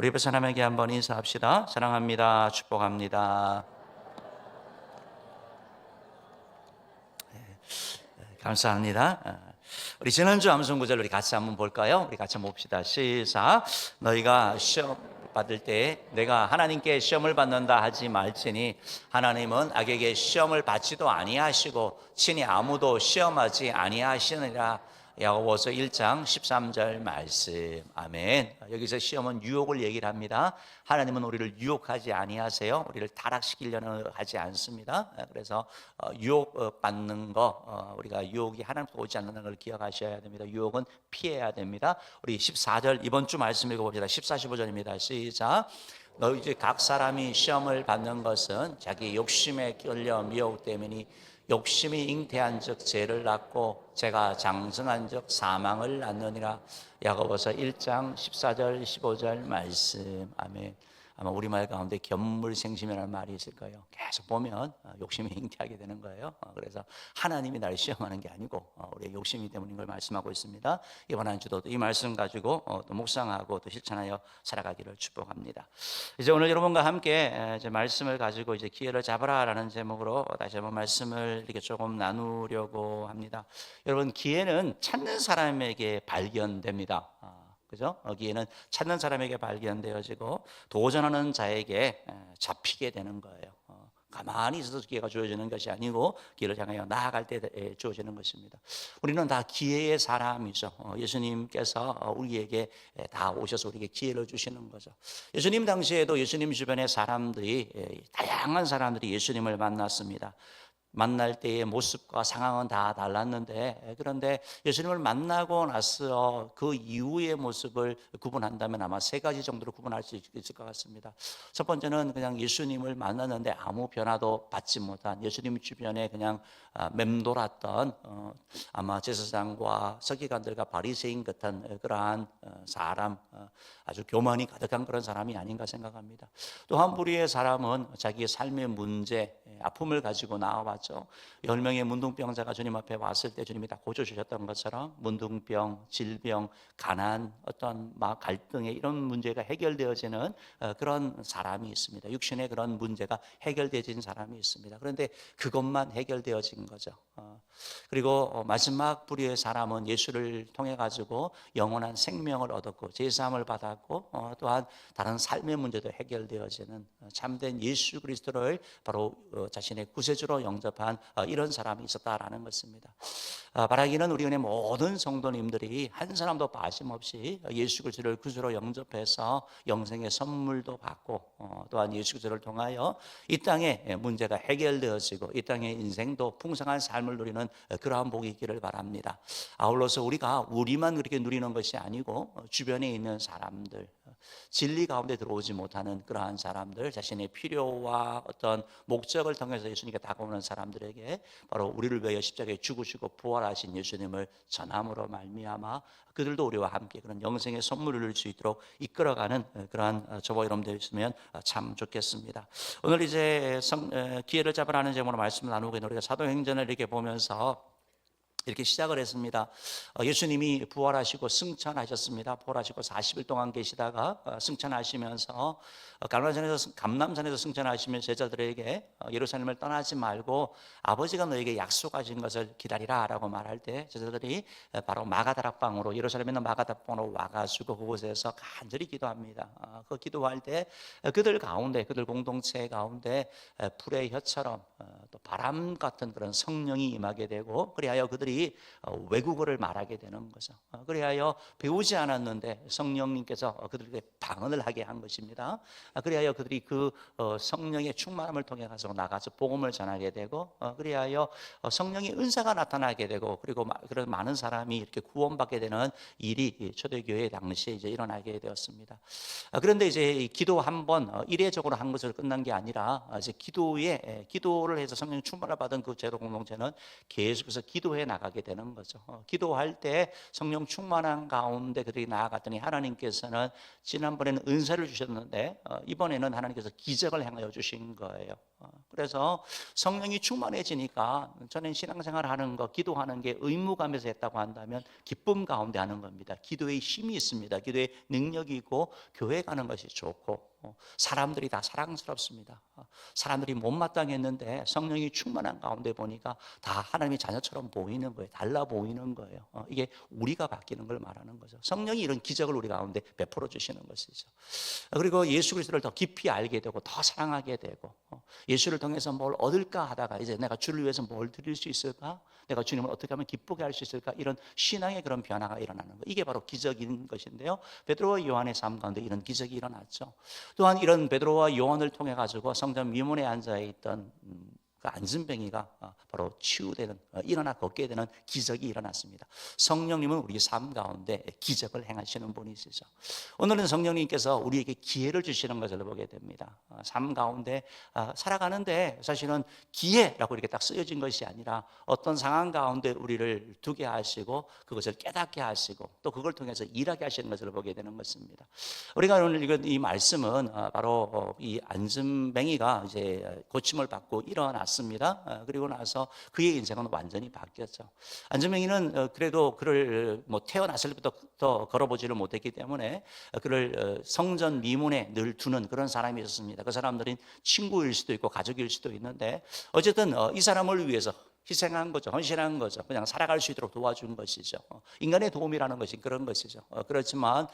우리 옆에 사람에게 한번 인사합시다. 사랑합니다. 축복합니다. 감사합니다. 우리 지난주 암송 구절 우리 같이 한번 볼까요? 우리 같이 한번 봅시다. 시작. 너희가 시험 받을 때 내가 하나님께 시험을 받는다 하지 말지니 하나님은 악에게 시험을 받지도 아니하시고 친히 아무도 시험하지 아니하시느니라. 야고보서 1장 13절 말씀. 아멘. 여기서 시험은 유혹을 얘기를 합니다. 하나님은 우리를 유혹하지 아니하세요. 우리를 타락시키려는 하지 않습니다. 그래서 유혹 받는 거, 우리가 유혹이 하나님부터 오지 않는 걸 기억하셔야 됩니다. 유혹은 피해야 됩니다. 우리 14절 이번 주 말씀 읽어봅시다. 14, 15절입니다. 시작. 너희 이제 각 사람이 시험을 받는 것은 자기 욕심에 끌려 미혹되미니 욕심이 잉태한 즉 죄를 낳고 죄가 장성한 즉 사망을 낳느니라. 야고보서 1장 14절 15절 말씀. 아멘. 아마 우리말 가운데 견물생심이라는 말이 있을 거예요. 계속 보면 욕심이 잉태하게 되는 거예요. 그래서 하나님이 나를 시험하는 게 아니고 우리의 욕심이 때문인 걸 말씀하고 있습니다. 이번 한 주도 이 말씀 가지고 또 묵상하고 또 실천하여 살아가기를 축복합니다. 이제 오늘 여러분과 함께 이제 말씀을 가지고 이제 기회를 잡아라라는 제목으로 다시 한번 말씀을 이렇게 조금 나누려고 합니다. 여러분, 기회는 찾는 사람에게 발견됩니다. 그죠? 기회는 찾는 사람에게 발견되어지고 도전하는 자에게 잡히게 되는 거예요. 가만히 있어서 기회가 주어지는 것이 아니고 기회를 향하여 나아갈 때 주어지는 것입니다. 우리는 다 기회의 사람이죠. 예수님께서 우리에게 다 오셔서 우리에게 기회를 주시는 거죠. 예수님 당시에도 예수님 주변의 사람들이 다양한 사람들이 예수님을 만났습니다. 만날 때의 모습과 상황은 다 달랐는데, 그런데 예수님을 만나고 나서 그 이후의 모습을 구분한다면 아마 세 가지 정도로 구분할 수 있을 것 같습니다. 첫 번째는 그냥 예수님을 만났는데 아무 변화도 받지 못한, 예수님 주변에 그냥 맴돌았던 아마 제사장과 서기관들과 바리새인 같은 그러한 사람, 아주 교만이 가득한 그런 사람이 아닌가 생각합니다. 또 한 부류의 사람은 자기의 삶의 문제, 아픔을 가지고 나와봤죠. 10명의 문둥병자가 주님 앞에 왔을 때 주님이 다 고쳐주셨던 것처럼 문둥병, 질병, 가난, 어떤 갈등의 이런 문제가 해결되어지는 그런 사람이 있습니다. 육신의 그런 문제가 해결되어진 사람이 있습니다. 그런데 그것만 해결되어진 거죠. 그리고 마지막 부류의 사람은 예수를 통해 가지고 영원한 생명을 얻었고 제사함을 받았고 또한 다른 삶의 문제도 해결되어지는 참된 예수 그리스도를 바로 자신의 구세주로 영접한 이런 사람이 있었다라는 것입니다. 바라기는 우리 은혜 모든 성도님들이 한 사람도 빠짐없이 예수 그리스도를 구주로 영접해서 영생의 선물도 받고 또한 예수 그리스도를 통하여 이 땅의 문제가 해결되어지고 이 땅의 인생도 풍성한 삶을 누리는 그러한 복이 있기를 바랍니다. 아울러서 우리만 그렇게 누리는 것이 아니고 주변에 있는 사람들, 진리 가운데 들어오지 못하는 그러한 사람들, 자신의 필요와 어떤 목적을 통해서 예수님께 다가오는 사람들에게 바로 우리를 위하여 십자가에 죽으시고 부활하신 예수님을 전함으로 말미암아 그들도 우리와 함께 그런 영생의 선물을 누릴 수 있도록 이끌어가는 그러한 저와 여러분들 있으면 참 좋겠습니다. 오늘 이제 기회를 잡으라는 제목으로 말씀을 나누고 있는 우리가 사도행전을 이렇게 보면서 이렇게 시작을 했습니다. 예수님이 부활하시고 승천하셨습니다. 부활하시고 40일 동안 계시다가 승천하시면서 감람산에서 승천하시면 제자들에게 예루살렘을 떠나지 말고 아버지가 너에게 약속하신 것을 기다리라 라고 말할 때 제자들이 바로 마가다락방으로, 예루살렘에 있는 마가다락방으로 와가지고 그곳에서 간절히 기도합니다. 그 기도할 때 그들 공동체 가운데 불의 혀처럼 또 바람 같은 그런 성령이 임하게 되고, 그리하여 그들이 외국어를 말하게 되는 거죠. 그리하여 배우지 않았는데 성령님께서 그들에게 방언을 하게 한 것입니다. 그리하여 그들이 그 성령의 충만함을 통해 가서 나가서 복음을 전하게 되고, 그리하여 성령의 은사가 나타나게 되고, 그리고 그런 많은 사람이 이렇게 구원받게 되는 일이 초대교회 당시에 이제 일어나게 되었습니다. 그런데 이제 기도 한번 이례적으로 한 것을 끝난 게 아니라 이제 기도를 해서 성령 충만을 받은 그 제도 공동체는 계속해서 기도해 나가게 되는 거죠. 기도할 때 성령 충만한 가운데 그들이 나아갔더니 하나님께서는 지난번에는 은사를 주셨는데 이번에는 하나님께서 기적을 행하여 주신 거예요. 그래서 성령이 충만해지니까 저는 신앙생활하는 거, 기도하는 게 의무감에서 했다고 한다면 기쁨 가운데 하는 겁니다. 기도에 힘이 있습니다. 기도에 능력이 있고 교회 가는 것이 좋고 사람들이 다 사랑스럽습니다. 사람들이 못마땅했는데 성령이 충만한 가운데 보니까 다 하나님의 자녀처럼 보이는 거예요. 달라 보이는 거예요. 이게 우리가 바뀌는 걸 말하는 거죠. 성령이 이런 기적을 우리 가운데 베풀어 주시는 것이죠. 그리고 예수 그리스도를 더 깊이 알게 되고 더 사랑하게 되고 예수를 통해서 뭘 얻을까 하다가 이제 내가 주를 위해서 뭘 드릴 수 있을까? 내가 주님을 어떻게 하면 기쁘게 할 수 있을까? 이런 신앙의 그런 변화가 일어나는 거예요. 이게 바로 기적인 것인데요. 베드로와 요한의 삶 가운데 이런 기적이 일어났죠. 또한 이런 베드로와 요한을 통해 가지고 성전 미문에 앉아 있던 그 안진뱅이가 바로 치유되는, 일어나 걷게 되는 기적이 일어났습니다. 성령님은 우리 삶 가운데 기적을 행하시는 분이시죠. 오늘은 성령님께서 우리에게 기회를 주시는 것을 보게 됩니다. 삶 가운데 살아가는데 사실은 기회라고 이렇게 딱 쓰여진 것이 아니라 어떤 상황 가운데 우리를 두게 하시고 그것을 깨닫게 하시고 또 그걸 통해서 일하게 하시는 것을 보게 되는 것입니다. 우리가 오늘 읽은 이 말씀은 바로 이 안진뱅이가 이제 고침을 받고 일어났습니다. 그리고 나서 그의 인생은 완전히 바뀌었죠. 안진뱅이는 그래도 그를 태어났을 때부터 걸어보지를 못했기 때문에 그를 성전 미문에 늘 두는 그런 사람이 있었습니다. 그 사람들은 친구일 수도 있고 가족일 수도 있는데 어쨌든 이 사람을 위해서 희생한 거죠. 헌신한 거죠. 그냥 살아갈 수 있도록 도와준 것이죠. 인간의 도움이라는 것이 그런 것이죠. 그렇지만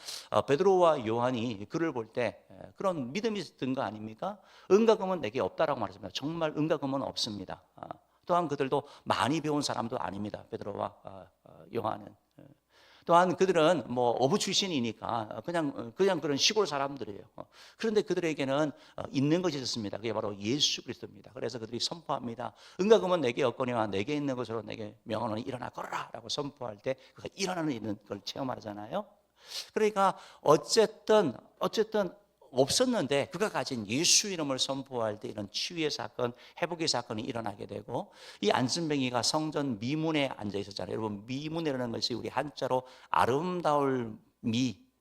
베드로와 요한이 그를 볼 때 그런 믿음이 든 거 아닙니까? 은과 금은 내게 없다라고 말했습니다. 정말 은과 금은 없습니다. 또한 그들도 많이 배운 사람도 아닙니다. 베드로와 요한은. 또한 그들은 어부 출신이니까 그냥 그런 시골 사람들이에요. 그런데 그들에게는 있는 것이 있었습니다. 그게 바로 예수 그리스도입니다. 그래서 그들이 선포합니다. 은과 금은 내게 없거니와 내게 있는 것으로 내게 명하노니 일어나 걸어라라고 선포할 때 그가 일어나는 있는 걸 체험하잖아요. 그러니까 어쨌든 없었는데 그가 가진 예수 이름을 선포할 때 이런 치유의 사건, 회복의 사건이 일어나게 되고 이 안진뱅이가 성전 미문에 앉아 있었잖아요. 여러분 미문이라는 것이 우리 한자로 아름다울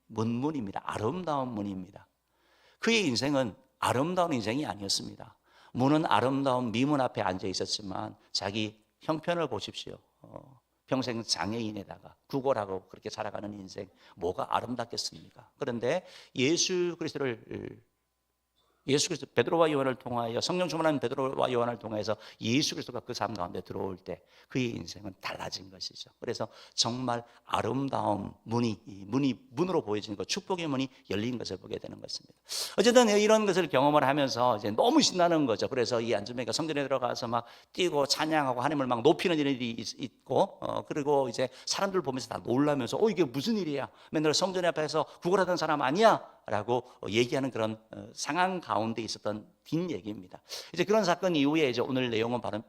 문문입니다. 아름다운 문입니다. 그의 인생은 아름다운 인생이 아니었습니다. 문은 아름다운 미문 앞에 앉아 있었지만 자기 형편을 보십시오. 평생 장애인에다가 구걸하고 그렇게 살아가는 인생 뭐가 아름답겠습니까? 그런데 예수 그리스도 베드로와 요한을 통하여 성령 충만한 베드로와 요한을 통해서 예수 그리스도가 그 삶 가운데 들어올 때 그의 인생은 달라진 것이죠. 그래서 정말 아름다운 문으로 보여지는 것, 축복의 문이 열린 것을 보게 되는 것입니다. 어쨌든 이런 것을 경험을 하면서 이제 너무 신나는 거죠. 그래서 이 안진뱅이가 성전에 들어가서 막 뛰고 찬양하고 하나님을 막 높이는 일이 있고 그리고 이제 사람들 보면서 다 놀라면서 이게 무슨 일이야? 맨날 성전 앞에서 구걸하던 사람 아니야? 라고 얘기하는 그런 상황 가운데 있었던 뒷얘기입니다. 이제 그런 사건 이후에 이제 오늘 내용은 바로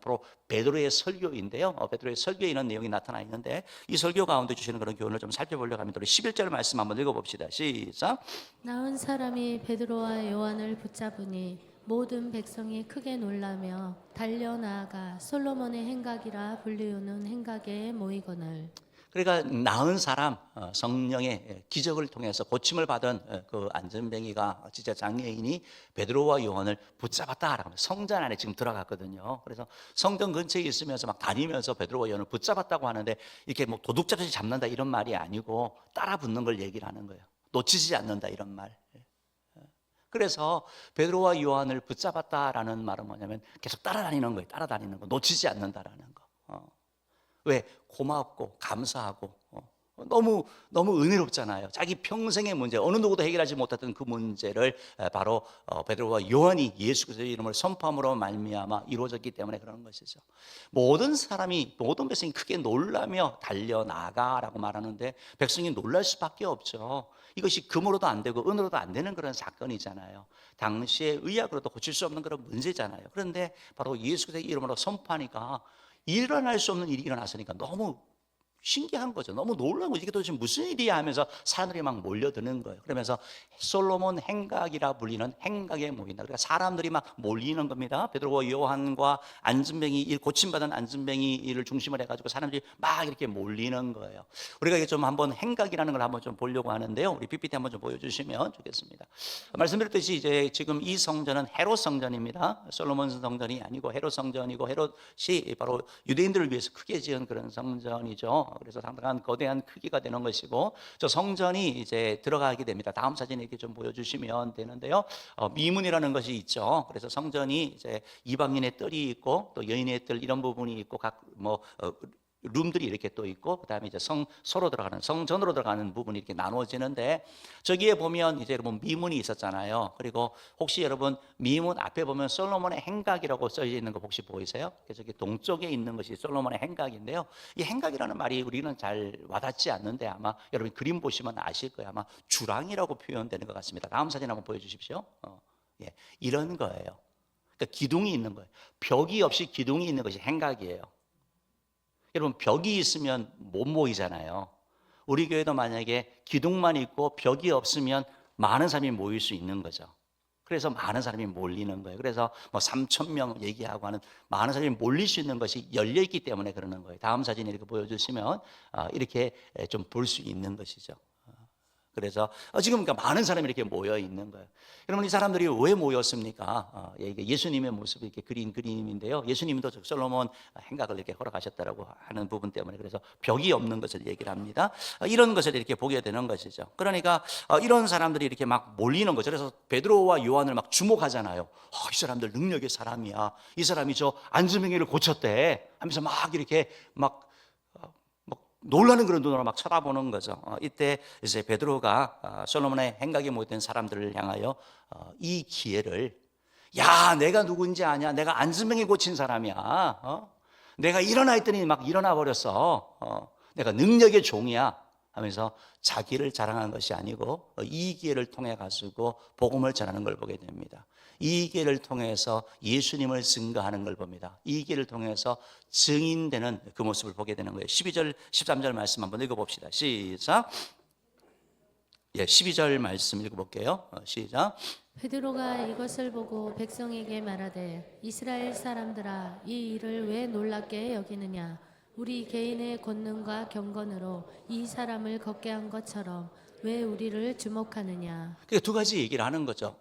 베드로의 설교인데요. 베드로의 설교에 이런 내용이 나타나 있는데 이 설교 가운데 주시는 그런 교훈을 좀 살펴보려고 합니다. 우리 11절 말씀 한번 읽어봅시다. 시작. 나온 사람이 베드로와 요한을 붙잡으니 모든 백성이 크게 놀라며 달려나아가 솔로몬의 행각이라 불리우는 행각에 모이거늘. 그러니까 나은 사람, 성령의 기적을 통해서 고침을 받은 그 안진뱅이가 진짜 장애인이 베드로와 요한을 붙잡았다라고 성전 안에 지금 들어갔거든요. 그래서 성전 근처에 있으면서 막 다니면서 베드로와 요한을 붙잡았다고 하는데 이렇게 도둑잡듯이 잡는다 이런 말이 아니고 따라 붙는 걸 얘기를 하는 거예요. 놓치지 않는다 이런 말. 그래서 베드로와 요한을 붙잡았다라는 말은 뭐냐면 계속 따라다니는 거예요. 따라다니는 거, 놓치지 않는다라는 거. 왜? 고맙고 감사하고 너무 은혜롭잖아요. 자기 평생의 문제, 어느 누구도 해결하지 못했던 그 문제를 바로 베드로와 요한이 예수 그리스도의 이름을 선포함으로 말미암아 이루어졌기 때문에 그런 것이죠. 모든 백성이 크게 놀라며 달려나가라고 말하는데 백성이 놀랄 수밖에 없죠. 이것이 금으로도 안 되고 은으로도 안 되는 그런 사건이잖아요. 당시에 의학으로도 고칠 수 없는 그런 문제잖아요. 그런데 바로 예수 그리스도의 이름으로 선포하니까 일어날 수 없는 일이 일어났으니까 너무 신기한 거죠. 너무 놀라운 거죠. 이게 도대체 무슨 일이야 하면서 사람들이 막 몰려드는 거예요. 그러면서 솔로몬 행각이라 불리는 행각에 모인다. 그러니까 사람들이 막 몰리는 겁니다. 베드로와 요한과 안진뱅이, 고침받은 안진뱅이를 중심으로 해가지고 사람들이 막 이렇게 몰리는 거예요. 우리가 이게 좀 한번 행각이라는 걸 한번 좀 보려고 하는데요. 우리 PPT 한번 좀 보여주시면 좋겠습니다. 말씀드렸듯이 이제 지금 이 성전은 헤롯 성전입니다. 솔로몬 성전이 아니고 헤롯 성전이고, 헤롯이 바로 유대인들을 위해서 크게 지은 그런 성전이죠. 그래서 상당한 거대한 크기가 되는 것이고, 저 성전이 이제 들어가게 됩니다. 다음 사진 이렇게 좀 보여주시면 되는데요. 미문이라는 것이 있죠. 그래서 성전이 이제 이방인의 뜰이 있고 또 여인의 뜰 이런 부분이 있고 각 룸들이 이렇게 또 있고, 그다음에 이제 서로 들어가는 성전으로 들어가는 부분이 이렇게 나누어지는데, 저기에 보면 이제 여러분 미문이 있었잖아요. 그리고 혹시 여러분 미문 앞에 보면 솔로몬의 행각이라고 써져 있는 거 혹시 보이세요? 저기 동쪽에 있는 것이 솔로몬의 행각인데요. 이 행각이라는 말이 우리는 잘 와닿지 않는데 아마 여러분 그림 보시면 아실 거예요. 아마 주랑이라고 표현되는 것 같습니다. 다음 사진 한번 보여주십시오. 예, 이런 거예요. 그러니까 기둥이 있는 거예요. 벽이 없이 기둥이 있는 것이 행각이에요. 여러분 벽이 있으면 못 모이잖아요. 우리 교회도 만약에 기둥만 있고 벽이 없으면 많은 사람이 모일 수 있는 거죠. 그래서 많은 사람이 몰리는 거예요. 그래서 3,000명 얘기하고 하는 많은 사람이 몰릴 수 있는 것이 열려 있기 때문에 그러는 거예요. 다음 사진 이렇게 보여주시면 이렇게 좀 볼 수 있는 것이죠. 그래서 지금 그러니까 많은 사람이 이렇게 모여 있는 거예요. 여러분 이 사람들이 왜 모였습니까? 이게 예수님의 모습이 이렇게 그린 그림인데요. 예수님도 솔로몬 행각을 이렇게 허락하셨다라고 하는 부분 때문에 그래서 벽이 없는 것을 얘기를 합니다. 이런 것을 이렇게 보게 되는 것이죠. 그러니까 이런 사람들이 이렇게 막 몰리는 거죠. 그래서 베드로와 요한을 막 주목하잖아요. 이 사람들 능력의 사람이야. 이 사람이 저 안진뱅이를 고쳤대 하면서 막 이렇게 막 놀라는 그런 눈으로 막 쳐다보는 거죠. 이때 이제 베드로가 솔로몬의 행각에 모였던 사람들을 향하여 이 기회를, 야, 내가 누군지 아냐? 내가 안진뱅이 고친 사람이야. 내가 일어나 했더니 막 일어나 버렸어. 내가 능력의 종이야 하면서 자기를 자랑한 것이 아니고 이 기회를 통해 가지고 복음을 전하는 걸 보게 됩니다. 이 기회를 통해서 예수님을 증거하는 걸 봅니다. 이 기회를 통해서 증인되는 그 모습을 보게 되는 거예요. 12절, 13절 말씀 한번 읽어봅시다. 시작. 12절 말씀 읽어볼게요. 시작. 베드로가 이것을 보고 백성에게 말하되 이스라엘 사람들아 이 일을 왜 놀랍게 여기느냐? 우리 개인의 권능과 경건으로 이 사람을 걷게 한 것처럼 왜 우리를 주목하느냐? 그러니까 두 가지 얘기를 하는 거죠.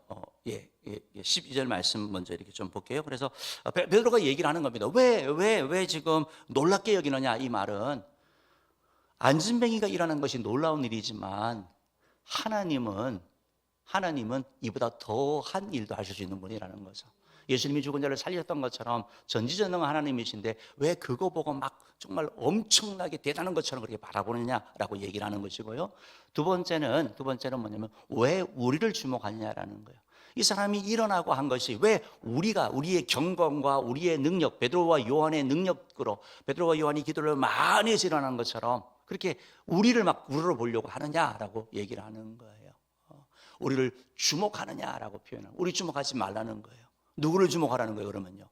12절 말씀 먼저 이렇게 좀 볼게요. 그래서 베드로가 얘기를 하는 겁니다. 왜 지금 놀랍게 여기느냐? 이 말은 안진뱅이가 일어난 것이 놀라운 일이지만 하나님은 이보다 더한 일도 하실 수 있는 분이라는 거죠. 예수님이 죽은 자를 살렸던 것처럼 전지전능한 하나님이신데 왜 그거 보고 막 정말 엄청나게 대단한 것처럼 그렇게 바라보느냐라고 얘기를 하는 것이고요. 두 번째는 뭐냐면 왜 우리를 주목하느냐라는 거예요. 이 사람이 일어나고 한 것이 왜 우리의 경건과 우리의 능력, 베드로와 요한의 능력으로 베드로와 요한이 기도를 많이 해서 일어난 것처럼 그렇게 우리를 막 우러러보려고 하느냐라고 얘기를 하는 거예요. 우리를 주목하느냐라고 표현을, 우리 주목하지 말라는 거예요. 누구를 주목하라는 거예요? 그러면요,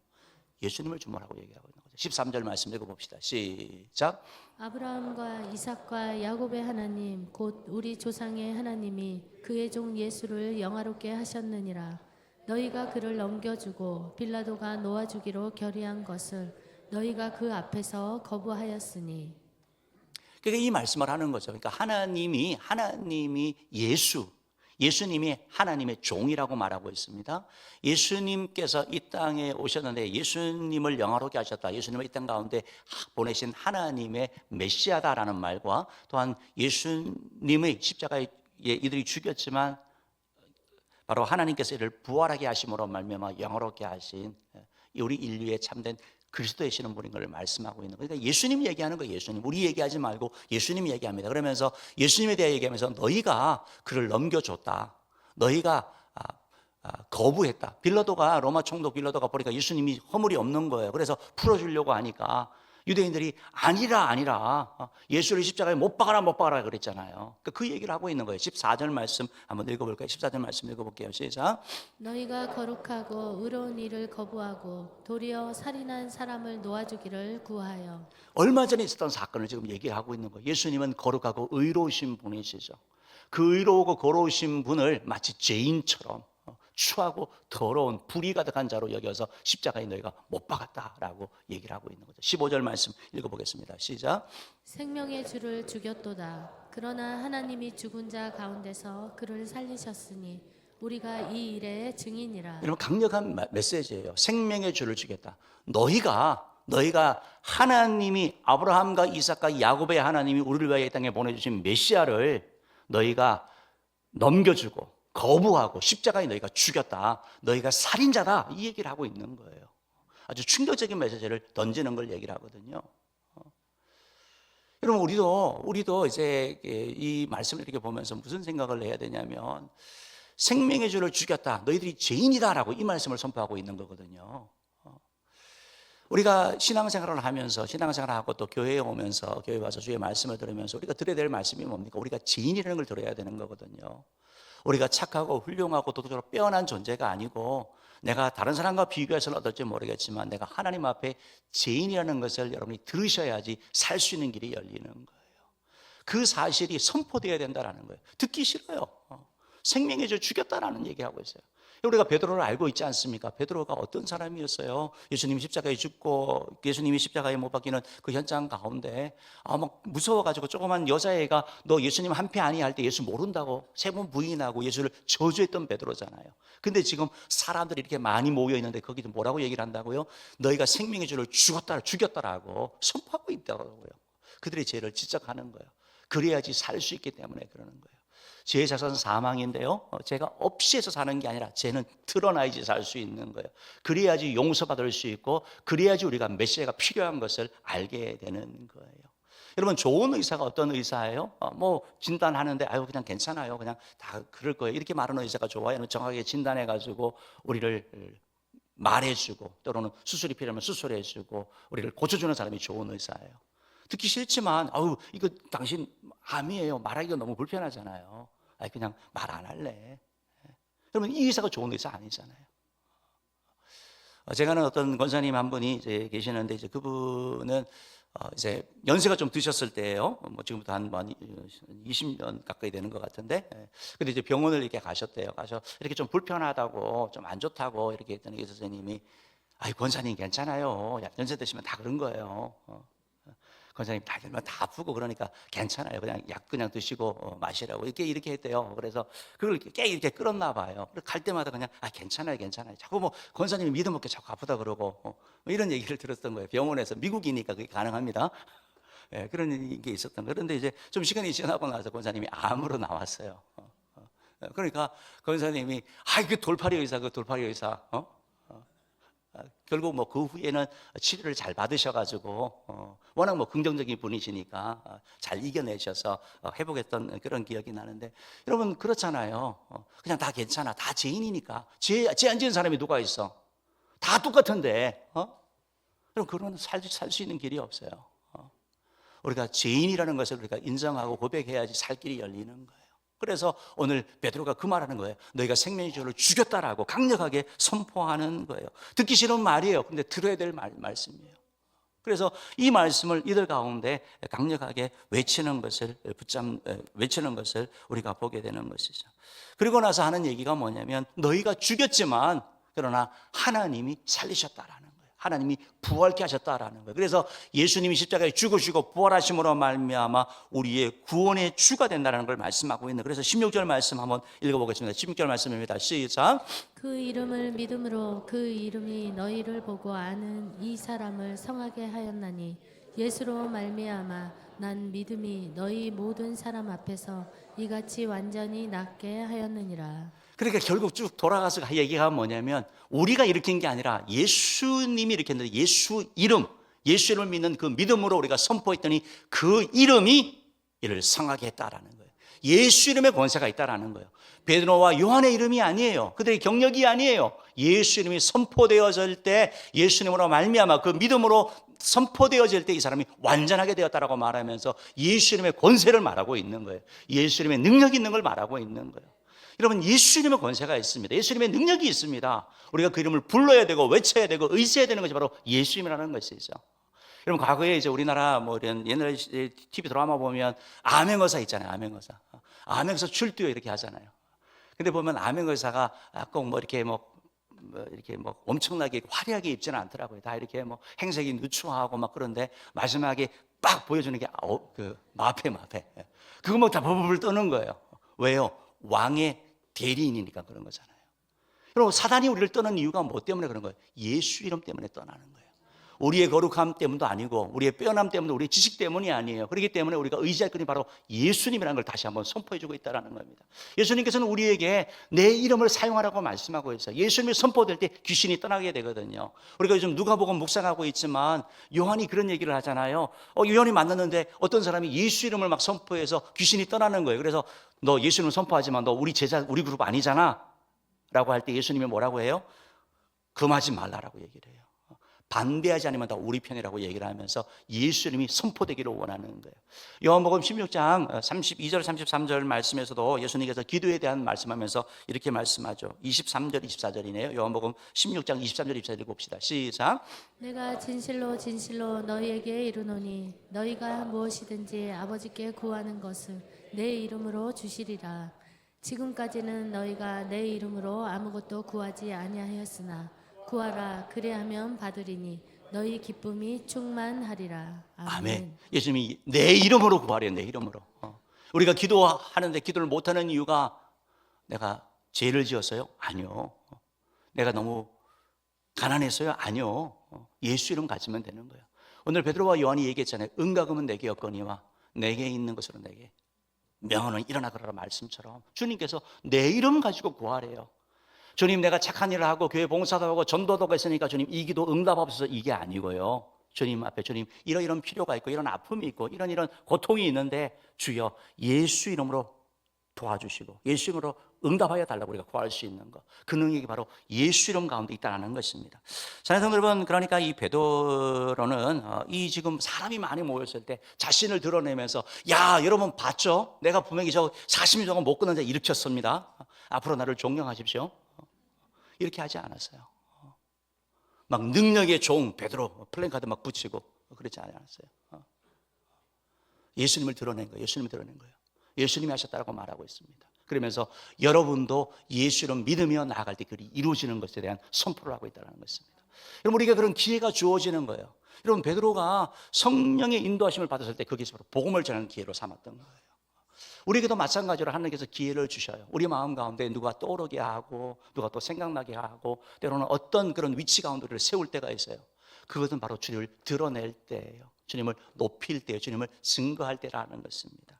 예수님을 주목하라고 얘기하고 있는 거죠. 13절 말씀 읽어봅시다. 시작. 아브라함과 이삭과 야곱의 하나님 곧 우리 조상의 하나님이 그의 종 예수를 영화롭게 하셨느니라. 너희가 그를 넘겨주고 빌라도가 놓아주기로 결의한 것을 너희가 그 앞에서 거부하였으니. 그러니까 이 말씀을 하는 거죠. 그러니까 하나님이 예수님이 하나님의 종이라고 말하고 있습니다. 예수님께서 이 땅에 오셨는데 예수님을 영화롭게 하셨다. 예수님을 이 땅 가운데 보내신 하나님의 메시아다라는 말과 또한 예수님의 십자가에 이들이 죽였지만 바로 하나님께서 이를 부활하게 하심으로 말미암아 영화롭게 하신 우리 인류의 참된 그리스도 되시는 분인 걸 말씀하고 있는 거예요. 그러니까 예수님 얘기하는 거예요. 예수님. 우리 얘기하지 말고 예수님 얘기합니다. 그러면서 예수님에 대해 얘기하면서 너희가 그를 넘겨줬다. 너희가 거부했다. 빌라도가, 로마 총독 빌라도가 보니까 예수님이 허물이 없는 거예요. 그래서 풀어주려고 하니까 유대인들이 아니라 예수를 십자가에 못 박아라 그랬잖아요. 그 얘기를 하고 있는 거예요. 14절 말씀 한번 읽어볼까요? 14절 말씀 읽어볼게요. 시작. 너희가 거룩하고 의로운 일을 거부하고 도리어 살인한 사람을 놓아주기를 구하여. 얼마 전에 있었던 사건을 지금 얘기를 하고 있는 거예요. 예수님은 거룩하고 의로우신 분이시죠. 그 의로우고 거로우신 분을 마치 죄인처럼 추하고 더러운 불이 가득한 자로 여겨서 십자가에 너희가 못 박았다라고 얘기를 하고 있는 거죠. 15절 말씀 읽어보겠습니다. 시작. 생명의 주를 죽였도다. 그러나 하나님이 죽은 자 가운데서 그를 살리셨으니 우리가 이 일의 증인이라. 여러분 강력한 메시지예요. 생명의 주를 주겠다. 너희가 하나님이 아브라함과 이삭과 야곱의 하나님이 우리를 위하여 이 땅에 보내주신 메시아를 너희가 넘겨주고 거부하고 십자가에 너희가 죽였다. 너희가 살인자다. 이 얘기를 하고 있는 거예요. 아주 충격적인 메시지를 던지는 걸 얘기를 하거든요. 여러분 우리도 이제 이 말씀을 이렇게 보면서 무슨 생각을 해야 되냐면 생명의 주를 죽였다. 너희들이 죄인이다라고 이 말씀을 선포하고 있는 거거든요. 우리가 신앙생활을 하면서 신앙생활을 하고 또 교회에 오면서 교회 와서 주의 말씀을 들으면서 우리가 들어야 될 말씀이 뭡니까? 우리가 죄인이라는 걸 들어야 되는 거거든요. 우리가 착하고 훌륭하고 도덕적으로 빼어난 존재가 아니고 내가 다른 사람과 비교해서는 어떨지 모르겠지만 내가 하나님 앞에 죄인이라는 것을 여러분이 들으셔야지 살 수 있는 길이 열리는 거예요. 그 사실이 선포되어야 된다는 거예요. 듣기 싫어요. 생명의 주 죽였다라는 얘기하고 있어요. 우리가 베드로를 알고 있지 않습니까? 베드로가 어떤 사람이었어요? 예수님이 십자가에 죽고 예수님이 십자가에 못 박히는 그 현장 가운데 막 무서워가지고 조그만 여자애가 너 예수님 한패 아니야 할 때 예수 모른다고 세 번 부인하고 예수를 저주했던 베드로잖아요. 근데 지금 사람들이 이렇게 많이 모여 있는데 거기도 뭐라고 얘기를 한다고요? 너희가 생명의 주를 죽였다라고 선포하고 있다고요. 그들의 죄를 지적하는 거예요. 그래야지 살 수 있기 때문에 그러는 거예요. 죄의 자손은 사망인데요, 죄가 없이 해서 사는 게 아니라 죄는 드러나야지 살 수 있는 거예요. 그래야지 용서받을 수 있고 그래야지 우리가 메시아가 필요한 것을 알게 되는 거예요. 여러분 좋은 의사가 어떤 의사예요? 뭐 진단하는데 아유 그냥 괜찮아요, 그냥 다 그럴 거예요 이렇게 말하는 의사가 좋아요? 정확하게 진단해가지고 우리를 말해주고 때로는 수술이 필요하면 수술해주고 우리를 고쳐주는 사람이 좋은 의사예요. 듣기 싫지만 아우 이거 당신 암이에요 말하기가 너무 불편하잖아요. 그냥 말 안 할래. 여러분 이 의사가 좋은 의사 아니잖아요. 제가 아는 어떤 권사님 한 분이 이제 계시는데 이제 그분은 이제 연세가 좀 드셨을 때예요. 뭐 지금부터 한 20년 가까이 되는 것 같은데. 근데 이제 병원을 이렇게 가셨대요. 가서 이렇게 좀 불편하다고 좀 안 좋다고 이렇게 했더니 그 선생님이 권사님 괜찮아요. 연세 드시면 다 그런 거예요. 권사님 다 들면 다 아프고 그러니까 괜찮아요. 그냥 약 그냥 드시고 마시라고 이렇게 했대요. 그래서 그걸 이렇게 끌었나 봐요. 갈 때마다 그냥 괜찮아요. 자꾸 뭐 권사님이 믿음 없게 자꾸 아프다 그러고 뭐 이런 얘기를 들었던 거예요. 병원에서 미국이니까 그게 가능합니다. 그런 게 있었던 거예요. 그런데 이제 좀 시간이 지나고 나서 권사님이 암으로 나왔어요. 그러니까 권사님이 그 돌팔이 의사 결국 뭐 그 후에는 치료를 잘 받으셔가지고 워낙 뭐 긍정적인 분이시니까 잘 이겨내셔서 회복했던 그런 기억이 나는데 여러분 그렇잖아요. 그냥 다 괜찮아, 다 죄인이니까 죄 안 지은 사람이 누가 있어? 다 똑같은데 그럼 그런 살 수 있는 길이 없어요. 우리가 죄인이라는 것을 우리가 인정하고 고백해야지 살 길이 열리는 거예요. 그래서 오늘 베드로가 그 말하는 거예요. 너희가 생명의 주를 죽였다라고 강력하게 선포하는 거예요. 듣기 싫은 말이에요. 근데 들어야 될 말씀이에요. 그래서 이 말씀을 이들 가운데 강력하게 외치는 것을 우리가 보게 되는 것이죠. 그리고 나서 하는 얘기가 뭐냐면 너희가 죽였지만 그러나 하나님이 살리셨다라는 거예요. 하나님이 부활케 하셨다라는 거예요. 그래서 예수님이 십자가에 죽으시고 부활하심으로 말미암아 우리의 구원의 주가 된다는 걸 말씀하고 있는. 그래서 16절 말씀 한번 읽어보겠습니다. 16절 말씀입니다. 시작. 그 이름을 믿음으로 그 이름이 너희를 보고 아는 이 사람을 성하게 하였나니 예수로 말미암아 난 믿음이 너희 모든 사람 앞에서 이같이 완전히 낫게 하였느니라. 그러니까 결국 쭉 돌아가서 얘기가 뭐냐면 우리가 일으킨 게 아니라 예수님이 일으켰는데 예수 이름을 믿는 그 믿음으로 우리가 선포했더니 그 이름이 이를 성하게 했다라는 거예요. 예수 이름의 권세가 있다라는 거예요. 베드로와 요한의 이름이 아니에요. 그들의 경력이 아니에요. 예수 이름이 선포되어질 때, 예수님으로 말미암아 그 믿음으로 선포되어질 때 이 사람이 완전하게 되었다라고 말하면서 예수 이름의 권세를 말하고 있는 거예요. 예수 이름의 능력이 있는 걸 말하고 있는 거예요. 여러분, 예수 이름의 권세가 있습니다. 예수 이름의 능력이 있습니다. 우리가 그 이름을 불러야 되고 외쳐야 되고 의지해야 되는 것이 바로 예수 이름이라는 것이죠. 여러분, 과거에 이제 우리나라 뭐 이런 옛날 TV 드라마 보면 암행어사 있잖아요. 암행어사. 암행어사 출두요 이렇게 하잖아요. 근데 보면 암행어사가 꼭 뭐 이렇게 이렇게 엄청나게 화려하게 입지는 않더라고요. 다 이렇게 행색이 누추하고 막 그런데 마지막에 빡 보여주는 게 그 마패. 그거 다 버블 떠는 거예요. 왜요? 왕의 대리인이니까 그런 거잖아요. 여러분, 사단이 우리를 떠는 이유가 뭐 때문에 그런 거예요? 예수 이름 때문에 떠나는 거예요. 우리의 거룩함 때문도 아니고 우리의 빼어남 때문도 우리의 지식 때문이 아니에요. 그렇기 때문에 우리가 의지할 것이 바로 예수님이라는 걸 다시 한번 선포해주고 있다는 겁니다. 예수님께서는 우리에게 내 이름을 사용하라고 말씀하고 있어요. 예수님이 선포될 때 귀신이 떠나게 되거든요. 우리가 요즘 누가복음 묵상하고 있지만 요한이 그런 얘기를 하잖아요. 요한이 만났는데 어떤 사람이 예수 이름을 막 선포해서 귀신이 떠나는 거예요. 그래서 너 예수 이름 선포하지만 너 우리 제자, 우리 그룹 아니잖아 라고 할 때 예수님이 뭐라고 해요? 금하지 말라라고 얘기를 해요. 반대하지 않으면 다 우리 편이라고 얘기를 하면서 예수 이름이 선포되기를 원하는 거예요. 요한복음 16장 32절 33절 말씀에서도 예수님께서 기도에 대한 말씀하면서 이렇게 말씀하죠. 23절 24절이네요. 요한복음 16장 23절 24절 읽읍시다. 시작. 내가 진실로 진실로 너희에게 이르노니 너희가 무엇이든지 아버지께 구하는 것을 내 이름으로 주시리라. 지금까지는 너희가 내 이름으로 아무것도 구하지 아니하였으나 구하라 그리하면 받으리니 너희 기쁨이 충만하리라. 아멘. 예수님이 내 이름으로 구하래요. 내 이름으로. 우리가 기도하는데 기도를 못하는 이유가 내가 죄를 지었어요? 아니요. 내가 너무 가난했어요? 아니요. 예수 이름 가지면 되는 거예요. 오늘 베드로와 요한이 얘기했잖아요. 은과 금은 내게 없거니와 내게 있는 것으로 내게 명언은 일어나 그러라 말씀처럼 주님께서 내 이름 가지고 구하래요. 주님, 내가 착한 일을 하고 교회 봉사도 하고 전도도 했으니까 주님 이 기도 응답하소서, 이게 아니고요. 주님 앞에 주님 이런 필요가 있고 이런 아픔이 있고 이런 고통이 있는데 주여 예수 이름으로 도와주시고 예수 이름으로 응답하여 달라고 우리가 구할 수 있는 것, 그 능력이 바로 예수 이름 가운데 있다는 것입니다. 사랑하는 여러분, 그러니까 이 베드로는 이 지금 사람이 많이 모였을 때 자신을 드러내면서 야 여러분 봤죠? 내가 분명히 저 40년 동안 못 끊는 자 일으켰습니다. 앞으로 나를 존경하십시오. 이렇게 하지 않았어요. 막 능력의 종 베드로 플랜카드 막 붙이고 그렇지 않았어요. 예수님을 드러낸 거예요. 예수님을 드러낸 거예요. 예수님이 하셨다고 말하고 있습니다. 그러면서 여러분도 예수를 믿으며 나아갈 때 그리 이루어지는 것에 대한 선포를 하고 있다는 것입니다. 여러분, 우리가 그런 기회가 주어지는 거예요. 여러분, 베드로가 성령의 인도하심을 받았을 때 거기서 바로 복음을 전하는 기회로 삼았던 거예요. 우리에게도 마찬가지로 하나님께서 기회를 주셔요. 우리 마음 가운데 누가 떠오르게 하고 누가 또 생각나게 하고 때로는 어떤 그런 위치 가운데 우리를 세울 때가 있어요. 그것은 바로 주님을 드러낼 때예요. 주님을 높일 때예요. 주님을 증거할 때라는 것입니다.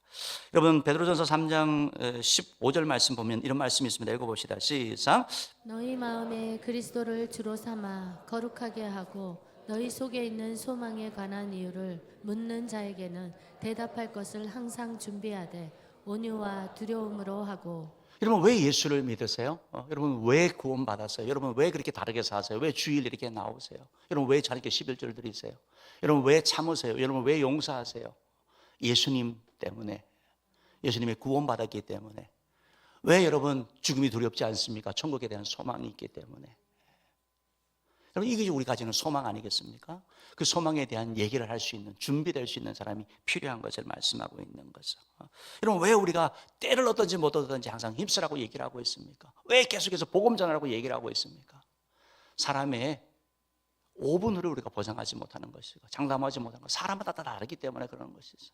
여러분, 베드로전서 3장 15절 말씀 보면 이런 말씀이 있습니다. 읽어봅시다. 시작. 너희 마음에 그리스도를 주로 삼아 거룩하게 하고 너희 속에 있는 소망에 관한 이유를 묻는 자에게는 대답할 것을 항상 준비하되 온유와 두려움으로 하고. 여러분, 왜 예수를 믿으세요? 여러분, 왜 구원 받았어요? 여러분, 왜 그렇게 다르게 사세요? 왜 주일 이렇게 나오세요? 여러분, 왜 자녀께 11절 드리세요? 여러분, 왜 참으세요? 여러분, 왜 용서하세요? 예수님 때문에, 예수님의 구원 받았기 때문에. 왜 여러분 죽음이 두렵지 않습니까? 천국에 대한 소망이 있기 때문에. 여러분, 이게 우리 가지는 소망 아니겠습니까? 그 소망에 대한 얘기를 할 수 있는, 준비될 수 있는 사람이 필요한 것을 말씀하고 있는 거죠. 여러분, 왜 우리가 때를 얻든지 못 얻든지 항상 힘쓰라고 얘기를 하고 있습니까? 왜 계속해서 복음 전하라고 얘기를 하고 있습니까? 사람의 5분 후를 우리가 보장하지 못하는 것이고 장담하지 못하는 것, 사람마다 다 다르기 때문에 그런 것이죠.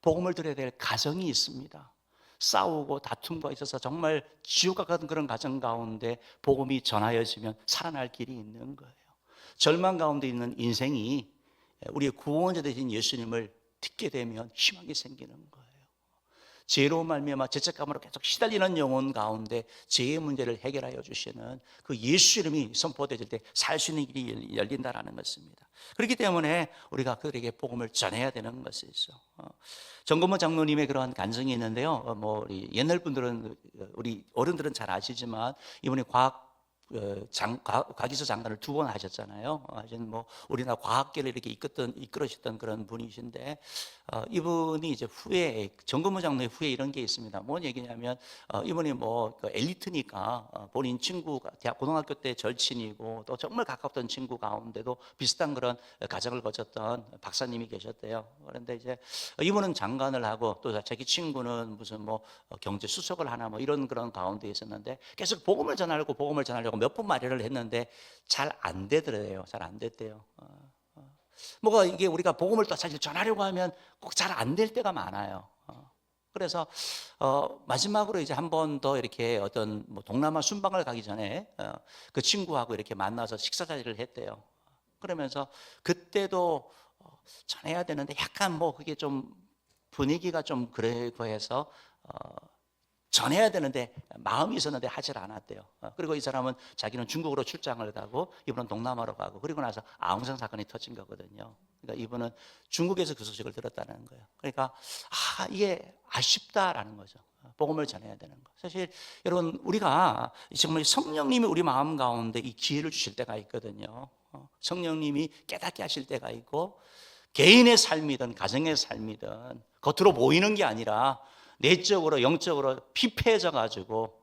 복음을 드려야 될 가정이 있습니다. 싸우고 다툼과 있어서 정말 지옥과 같은 그런 가정 가운데 복음이 전하여지면 살아날 길이 있는 거예요. 절망 가운데 있는 인생이 우리의 구원자 되신 예수님을 듣게 되면 희망이 생기는 거예요. 죄로 말미암아 죄책감으로 계속 시달리는 영혼 가운데 죄의 문제를 해결하여 주시는 그 예수 이름이 선포되질 때 살 수 있는 길이 열린다라는 것입니다. 그렇기 때문에 우리가 그들에게 복음을 전해야 되는 것이죠. 정건모 장로님의 그러한 간증이 있는데요. 우리 옛날 분들은, 우리 어른들은 잘 아시지만 이분이 과학 과기서 장관을 2번 하셨잖아요. 하여튼 뭐 우리나라 과학계를 이렇게 이끌으셨던 그런 분이신데, 이분이 이제 후에 정근무장로의 후에 이런 게 있습니다. 뭔 얘기냐면 이분이 뭐 엘리트니까 본인 친구가 고등학교 때 절친이고 또 정말 가깝던 친구 가운데도 비슷한 그런 가정을 거쳤던 박사님이 계셨대요. 그런데 이제 이분은 장관을 하고 또 자기 친구는 무슨 뭐 경제 수석을 하나 뭐 이런 그런 가운데 있었는데, 계속 복음을 전하려고 몇 번 마련을 했는데 잘 안 되더래요. 잘 안 됐대요. 뭐가 이게 우리가 복음을 또 사실 전하려고 하면 꼭 잘 안 될 때가 많아요. 그래서 마지막으로 이제 한 번 더 이렇게 어떤 뭐 동남아 순방을 가기 전에 그 친구하고 이렇게 만나서 식사 자리를 했대요. 그러면서 그때도 전해야 되는데 약간 뭐 그게 좀 분위기가 좀 그러고 해서 전해야 되는데 마음이 있었는데 하질 않았대요. 그리고 이 사람은 자기는 중국으로 출장을 가고 이분은 동남아로 가고, 그리고 나서 아웅산 사건이 터진 거거든요. 그러니까 이분은 중국에서 그 소식을 들었다는 거예요. 그러니까 이게 아쉽다라는 거죠. 복음을 전해야 되는 거. 사실 여러분, 우리가 정말 성령님이 우리 마음 가운데 이 기회를 주실 때가 있거든요. 성령님이 깨닫게 하실 때가 있고, 개인의 삶이든 가정의 삶이든 겉으로 보이는 게 아니라 내적으로 영적으로 피폐해져 가지고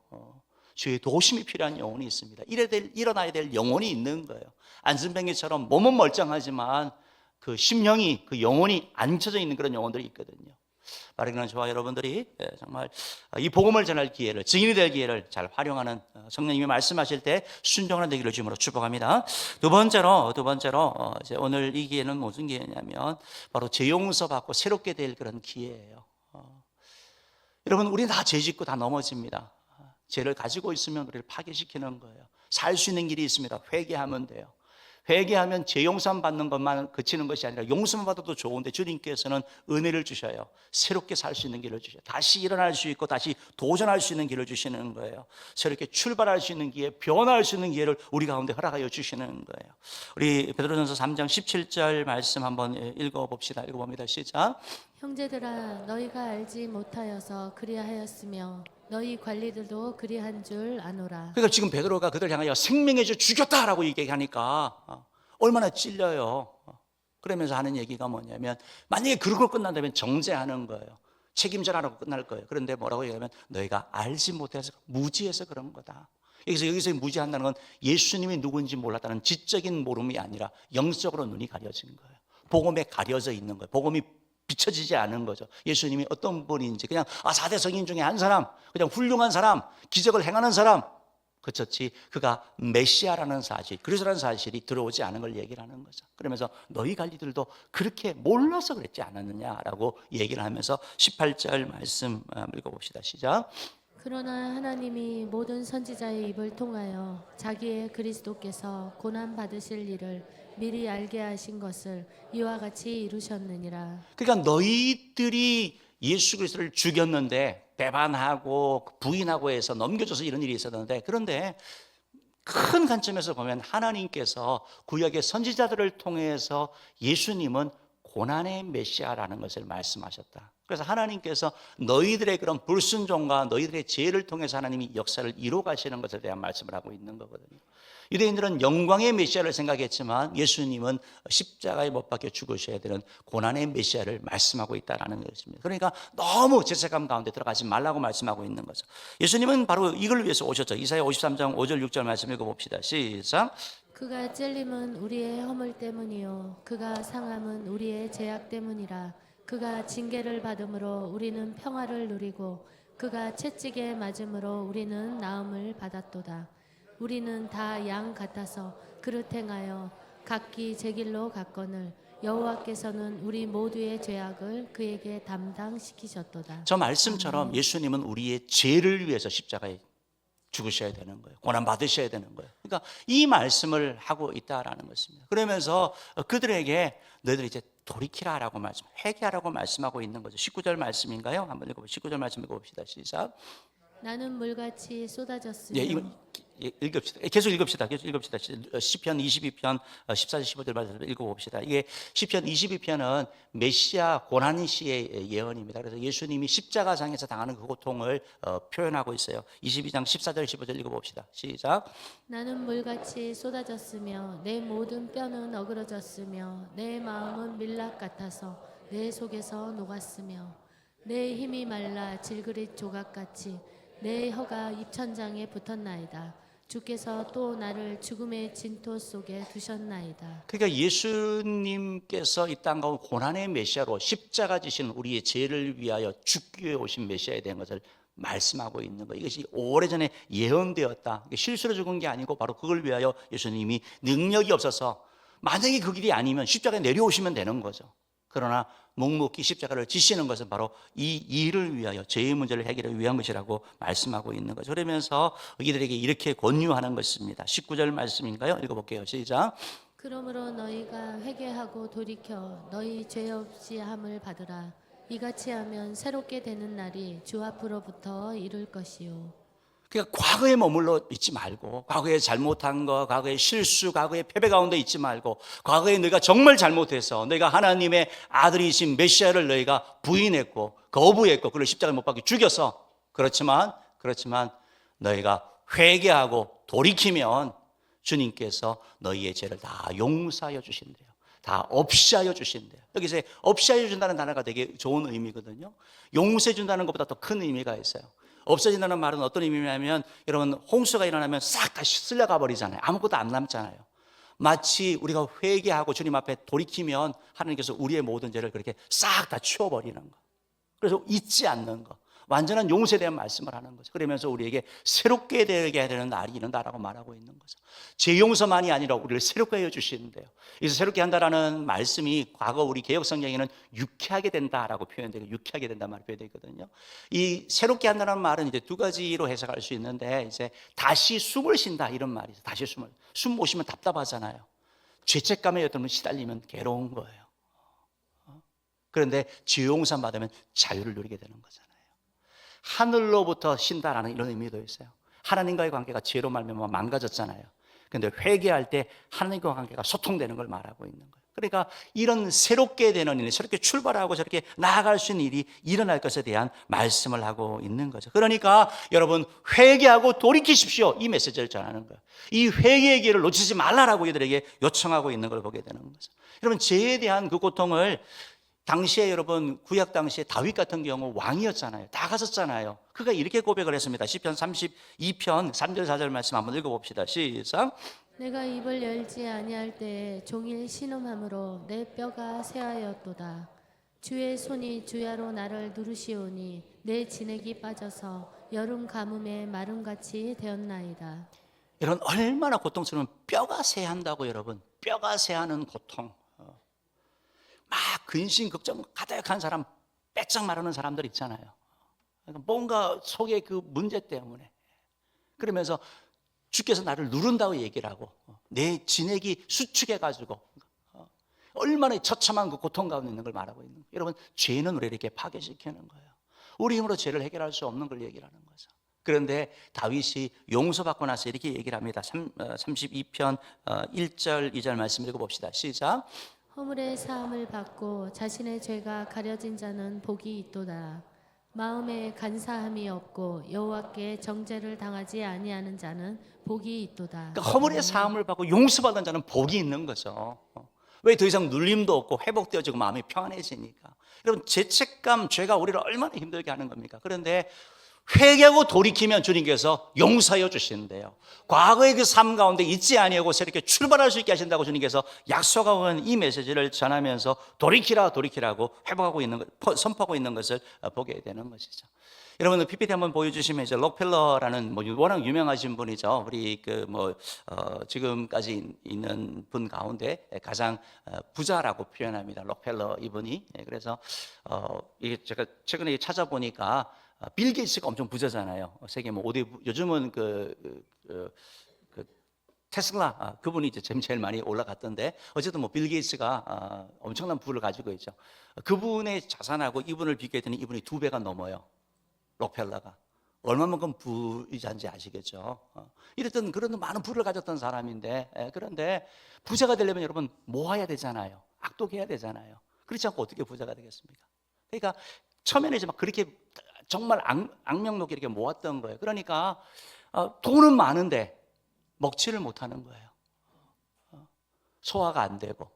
주의 도심이 필요한 영혼이 있습니다. 일어나야 될 영혼이 있는 거예요. 안순뱅이처럼 몸은 멀쩡하지만 그 심령이, 그 영혼이 앉혀져 있는 그런 영혼들이 있거든요. 바르기는 저와 여러분들이 정말 이 복음을 전할 기회를, 증인이 될 기회를 잘 활용하는, 성령님이 말씀하실 때 순종하는 되기를 주님으로 축복합니다. 두 번째로 이제 오늘 이 기회는 무슨 기회냐면 바로 죄 용서 받고 새롭게 될 그런 기회예요. 여러분, 우리 다 죄 짓고 다 넘어집니다. 죄를 가지고 있으면 우리를 파괴시키는 거예요. 살 수 있는 길이 있습니다. 회개하면 돼요. 회개하면 죄 용서 받는 것만 그치는 것이 아니라 용서만 받아도 좋은데, 주님께서는 은혜를 주셔요. 새롭게 살 수 있는 길을 주셔요. 다시 일어날 수 있고 다시 도전할 수 있는 길을 주시는 거예요. 새롭게 출발할 수 있는 기회, 변화할 수 있는 기회를 우리 가운데 허락하여 주시는 거예요. 우리 베드로전서 3장 17절 말씀 한번 읽어봅시다. 읽어봅니다. 시작. 형제들아, 너희가 알지 못하여서 그리하였으며 너희 관리들도 그리한 줄 아노라. 그러니까 지금 베드로가 그들 향하여 생명의 죄 죽였다라고 얘기하니까 얼마나 찔려요. 그러면서 하는 얘기가 뭐냐면, 만약에 그러고 끝난다면 정죄하는 거예요. 책임져라라고 끝날 거예요. 그런데 뭐라고 얘기하면, 너희가 알지 못해서, 무지해서 그런 거다. 여기서 무지한다는 건 예수님이 누구인지 몰랐다는 지적인 모름이 아니라 영적으로 눈이 가려진 거예요. 복음에 가려져 있는 거예요. 복음이 비춰지지 않은 거죠. 예수님이 어떤 분인지, 그냥 4대 성인 중에 한 사람, 그냥 훌륭한 사람, 기적을 행하는 사람, 그렇지 그가 메시아라는 사실, 그리스도라는 사실이 들어오지 않은 걸 얘기를 하는 거죠. 그러면서 너희 관리들도 그렇게 몰라서 그랬지 않았느냐라고 얘기를 하면서 18절 말씀 읽어봅시다. 시작. 그러나 하나님이 모든 선지자의 입을 통하여 자기의 그리스도께서 고난 받으실 일을 미리 알게 하신 것을 이와 같이 이루셨느니라. 그러니까 너희들이 예수 그리스도를 죽였는데 배반하고 부인하고 해서 넘겨줘서 이런 일이 있었는데, 그런데 큰 관점에서 보면 하나님께서 구약의 선지자들을 통해서 예수님은 고난의 메시아라는 것을 말씀하셨다. 그래서 하나님께서 너희들의 그런 불순종과 너희들의 죄를 통해서 하나님이 역사를 이루어 가시는 것에 대한 말씀을 하고 있는 거거든요. 유대인들은 영광의 메시아를 생각했지만 예수님은 십자가에 못 박혀 죽으셔야 되는 고난의 메시아를 말씀하고 있다는 것입니다. 그러니까 너무 죄책감 가운데 들어가지 말라고 말씀하고 있는 거죠. 예수님은 바로 이걸 위해서 오셨죠. 이사야 53장 5절 6절 말씀 읽어봅시다. 시작. 그가 찔림은 우리의 허물 때문이요 그가 상함은 우리의 죄악 때문이라. 그가 징계를 받음으로 우리는 평화를 누리고 그가 채찍에 맞음으로 우리는 나음을 받았도다. 우리는 다 양 같아서 그릇 행하여 각기 제 길로 갔거늘 여호와께서는 우리 모두의 죄악을 그에게 담당시키셨도다. 저 말씀처럼 예수님은 우리의 죄를 위해서 십자가에 죽으셔야 되는 거예요. 고난 받으셔야 되는 거예요. 그러니까 이 말씀을 하고 있다라는 것입니다. 그러면서 그들에게 너희들 이제 돌이키라라고 회개하라고 말씀하고 있는 거죠. 19절 말씀인가요? 한번 읽어봅시다. 19절 말씀 읽어봅시다. 시작. 나는 물같이 쏟아졌으며 예, 이거 읽읍시다. 계속 읽읍시다. 시편 22편 14절 15절 말씀 읽어봅시다. 이게 시편 22편은 메시아 고난 시의 예언입니다. 그래서 예수님이 십자가상에서 당하는 그 고통을 표현하고 있어요. 22장 14절 15절 읽어봅시다. 시작. 나는 물같이 쏟아졌으며 내 모든 뼈는 어그러졌으며 내 마음은 밀랍 같아서 내 속에서 녹았으며 내 힘이 말라 질그릿 조각같이 내 혀가 입천장에 붙었나이다. 주께서 또 나를 죽음의 진토 속에 두셨나이다. 그러니까 예수님께서 이 땅 가운데 고난의 메시아로 십자가 지신 우리의 죄를 위하여 죽기 위해 오신 메시아에 대한 것을 말씀하고 있는 거예요. 이것이 오래전에 예언되었다. 실수로 죽은 게 아니고 바로 그걸 위하여 예수님이 능력이 없어서 만약에 그 길이 아니면 십자가에 내려오시면 되는 거죠. 그러나 묵묵히 십자가를 지시는 것은 바로 이 일을 위하여 죄의 문제를 해결하기 위한 것이라고 말씀하고 있는 거죠. 그러면서 이들에게 이렇게 권유하는 것입니다. 19절 말씀인가요? 읽어볼게요. 시작. 그러므로 너희가 회개하고 돌이켜 너희 죄 없이 함을 받으라. 이같이 하면 새롭게 되는 날이 주 앞으로부터 이룰 것이요. 그러니까 과거에 머물러 있지 말고, 과거에 잘못한 거, 과거의 실수, 과거의 패배 가운데 있지 말고, 과거에 너희가 정말 잘못해서 너희가 하나님의 아들이신 메시아를 너희가 부인했고 거부했고 그를 십자가에 못 박혀 죽여서 그렇지만 너희가 회개하고 돌이키면 주님께서 너희의 죄를 다 용서하여 주신대요. 다 없이하여 주신대요. 여기서 없이하여 준다는 단어가 되게 좋은 의미거든요. 용서해 준다는 것보다 더 큰 의미가 있어요. 없어진다는 말은 어떤 의미냐면, 여러분, 홍수가 일어나면 싹 다 쓸려가 버리잖아요. 아무것도 안 남잖아요. 마치 우리가 회개하고 주님 앞에 돌이키면 하나님께서 우리의 모든 죄를 그렇게 싹 다 치워버리는 거. 그래서 잊지 않는 거. 완전한 용서에 대한 말씀을 하는 거죠. 그러면서 우리에게 새롭게 되게 되는 날이 이른다라고 말하고 있는 거죠. 제 용서만이 아니라 우리를 새롭게 해주시는데요. 그래서 새롭게 한다라는 말씀이 과거 우리 개역 성경에는 유쾌하게 된다라고 표현되고, 유쾌하게 된다 말이 표현되어 있거든요. 이 새롭게 한다는 말은 이제 두 가지로 해석할 수 있는데, 이제 다시 숨을 쉰다 이런 말이죠. 다시 숨 못 쉬면 답답하잖아요. 죄책감에 여러분 시달리면 괴로운 거예요. 그런데 죄 용서 받으면 자유를 누리게 되는 거잖아요. 하늘로부터 쉰다라는 이런 의미도 있어요. 하나님과의 관계가 죄로 말미암아 망가졌잖아요. 그런데 회개할 때 하나님과 관계가 소통되는 걸 말하고 있는 거예요. 그러니까 이런 새롭게 되는 일, 새롭게 출발하고 저렇게 나아갈 수 있는 일이 일어날 것에 대한 말씀을 하고 있는 거죠. 그러니까 여러분, 회개하고 돌이키십시오, 이 메시지를 전하는 거예요. 이 회개의 기회를 놓치지 말라라고 이들에게 요청하고 있는 걸 보게 되는 거죠. 여러분, 죄에 대한 그 고통을 당시에, 여러분, 구약 당시에 다윗 같은 경우 왕이었잖아요. 다 가졌잖아요. 그가 이렇게 고백을 했습니다. 시편 32편 3절 4절 말씀 한번 읽어봅시다. 시작. 내가 입을 열지 아니할 때에 종일 신음함으로 내 뼈가 쇠하였도다. 주의 손이 주야로 나를 누르시오니 내 진액이 빠져서 여름 가뭄에 마름같이 되었나이다. 여러분, 얼마나 고통스러운, 뼈가 쇠한다고. 여러분, 뼈가 쇠하는 고통. 막 근심 걱정 가득한 사람, 빼짝 마르는 사람들 있잖아요. 그러니까 뭔가 속에 그 문제 때문에, 그러면서 주께서 나를 누른다고 얘기를 하고 내 진액이 수축해가지고 얼마나 처참한 그 고통 가운데 있는 걸 말하고 있는 거예요. 여러분, 죄는 우리를 이렇게 파괴시키는 거예요. 우리 힘으로 죄를 해결할 수 없는 걸 얘기를 하는 거죠. 그런데 다윗이 용서받고 나서 이렇게 얘기를 합니다. 32편 1절 2절 말씀 읽어봅시다. 시작. 허물의 사함을 받고 자신의 죄가 가려진 자는 복이 있도다. 마음에 간사함이 없고 여호와께 정죄를 당하지 아니하는 자는 복이 있도다. 그러니까 허물의 사함을 받고 용서받은 자는 복이 있는 거죠. 왜? 더 이상 눌림도 없고 회복되어지고 마음이 평안해지니까. 여러분, 죄책감, 죄가 우리를 얼마나 힘들게 하는 겁니까? 그런데 회개하고 돌이키면 주님께서 용서하여 주시는데요. 과거의 그 삶 가운데 있지 아니하고 새롭게 출발할 수 있게 하신다고 주님께서 약속하고 있는 이 메시지를 전하면서 돌이키라고 회복하고 있는 것, 선포하고 있는 것을 보게 되는 것이죠. 여러분, PPT 한번 보여주시면, 이제 록펠러라는 워낙 유명하신 분이죠. 우리 지금까지 있는 분 가운데 가장 부자라고 표현합니다. 록펠러 이분이. 그래서 이게 제가 최근에 찾아보니까 빌 게이츠가 엄청 부자잖아요. 세계 5대 요즘은 테슬라 그분이 이제 제일 많이 올라갔던데, 어쨌든 빌 게이츠가 엄청난 부를 가지고 있죠. 그분의 자산하고 이분을 비교했더니 이분이 2배가 넘어요. 록펠러가. 얼마만큼 부자인지 아시겠죠? 이랬던 그런 많은 부를 가졌던 사람인데, 그런데 부자가 되려면 여러분 모아야 되잖아요. 악독해야 되잖아요. 그렇지 않고 어떻게 부자가 되겠습니까? 그러니까 처음에는 이제 막 그렇게 정말 악명록에 이렇게 모았던 거예요. 그러니까 돈은 많은데 먹지를 못하는 거예요. 소화가 안 되고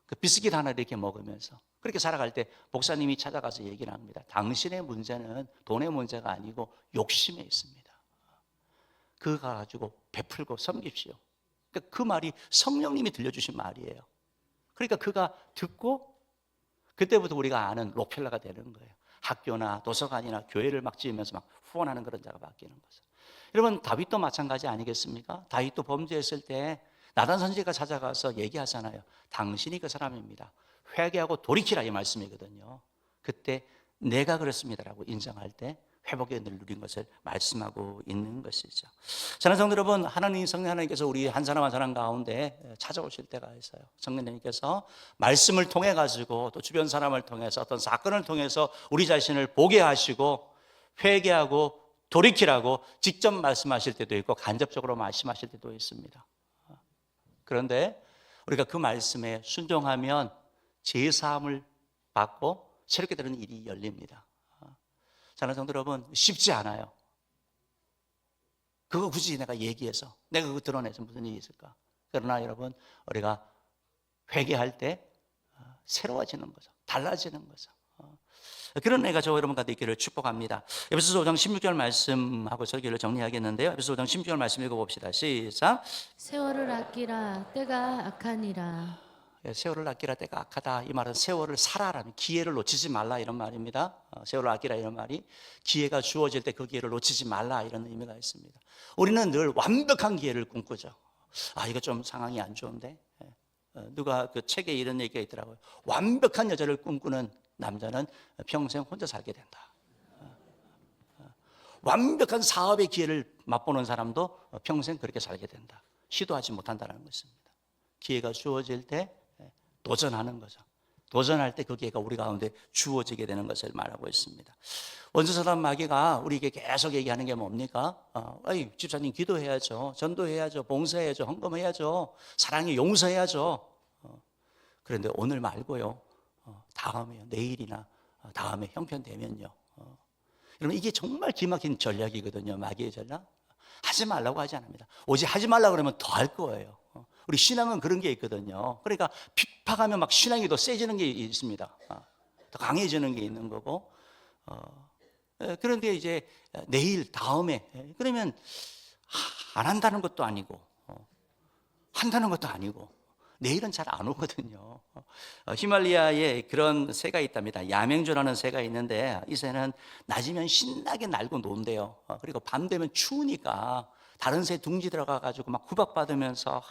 그 비스킷 하나 이렇게 먹으면서 그렇게 살아갈 때 목사님이 찾아가서 얘기를 합니다. 당신의 문제는 돈의 문제가 아니고 욕심에 있습니다. 그거 가지고 베풀고 섬깁시오. 그러니까 그 말이 성령님이 들려주신 말이에요. 그러니까 그가 듣고 그때부터 우리가 아는 록펠러가 되는 거예요. 학교나 도서관이나 교회를 막 지으면서 막 후원하는 그런 자가 바뀌는 거죠. 여러분 다윗도 마찬가지 아니겠습니까? 다윗도 범죄했을 때 나단 선지자가 찾아가서 얘기하잖아요. 당신이 그 사람입니다. 회개하고 돌이키라 이 말씀이거든요. 그때 내가 그렇습니다라고 인정할 때 회복의 은혜를 누린 것을 말씀하고 있는 것이죠. 사랑하는 성도 여러분, 성령 하나님께서 우리 한 사람 한 사람 가운데 찾아오실 때가 있어요. 성령님께서 말씀을 통해 가지고 또 주변 사람을 통해서 어떤 사건을 통해서 우리 자신을 보게 하시고 회개하고 돌이키라고 직접 말씀하실 때도 있고 간접적으로 말씀하실 때도 있습니다. 그런데 우리가 그 말씀에 순종하면 제사함을 받고 새롭게 되는 일이 열립니다. 사랑하는 성도 여러분, 쉽지 않아요. 그거 굳이 내가 얘기해서 내가 그거 드러내서 무슨 일이 있을까? 그러나 여러분, 우리가 회개할 때 새로워지는 거죠. 달라지는 거죠. 그런 애가 저 여러분 가운데 있기를 축복합니다. 에베소서 5장 16절 말씀하고 설교를 정리하겠는데요. 에베소서 5장 16절 말씀 읽어봅시다. 시작. 세월을 아끼라 때가 악하니라. 세월을 아끼라 때가 악하다. 이 말은 세월을 살아라는 기회를 놓치지 말라 이런 말입니다. 세월을 아끼라 이런 말이 기회가 주어질 때 그 기회를 놓치지 말라 이런 의미가 있습니다. 우리는 늘 완벽한 기회를 꿈꾸죠. 이거 좀 상황이 안 좋은데 누가 그 책에 이런 얘기가 있더라고요. 완벽한 여자를 꿈꾸는 남자는 평생 혼자 살게 된다. 완벽한 사업의 기회를 맛보는 사람도 평생 그렇게 살게 된다. 시도하지 못한다는 것입니다. 기회가 주어질 때 도전하는 거죠. 도전할 때 그 기회가 우리 가운데 주어지게 되는 것을 말하고 있습니다. 원수사단 마귀가 우리에게 계속 얘기하는 게 뭡니까? 집사님 기도해야죠. 전도해야죠. 봉사해야죠. 헌금해야죠. 사랑에 용서해야죠. 그런데 오늘 말고요. 다음에요. 내일이나 다음에 형편되면요. 여러분 이게 정말 기막힌 전략이거든요. 마귀의 전략. 하지 말라고 하지 않습니다. 오직 하지 말라고 그러면 더 할 거예요. 우리 신앙은 그런 게 있거든요. 그러니까 핍박하면 막 신앙이 더 세지는 게 있습니다. 더 강해지는 게 있는 거고. 그런데 이제 내일 다음에 그러면 안 한다는 것도 아니고 한다는 것도 아니고 내일은 잘 안 오거든요. 히말리아에 그런 새가 있답니다. 야맹조라는 새가 있는데 이 새는 낮이면 신나게 날고 논대요. 그리고 밤 되면 추우니까 다른 새 둥지 들어가가지고 막 구박받으면서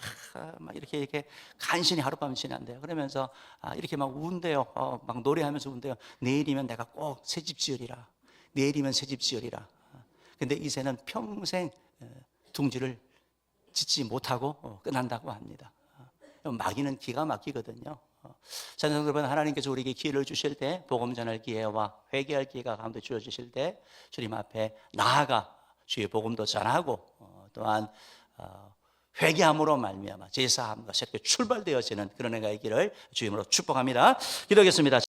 막 이렇게 간신히 하룻밤 지난대요. 그러면서 이렇게 막 운대요. 막 노래하면서 운대요. 내일이면 내가 꼭 새집 지으리라. 내일이면 새집 지으리라. 근데 이 새는 평생 둥지를 짓지 못하고 끝난다고 합니다. 마귀는 기가 막히거든요. 자, 여러분 하나님께서 우리에게 기회를 주실 때 복음 전할 기회와 회개할 기회가 가운데 주어지실 때 주님 앞에 나아가 주의 복음도 전하고 또한 회개함으로 말미암아 제사함과 새롭게 출발되어지는 그런 애가 있기를 주님으로 축복합니다. 기도하겠습니다.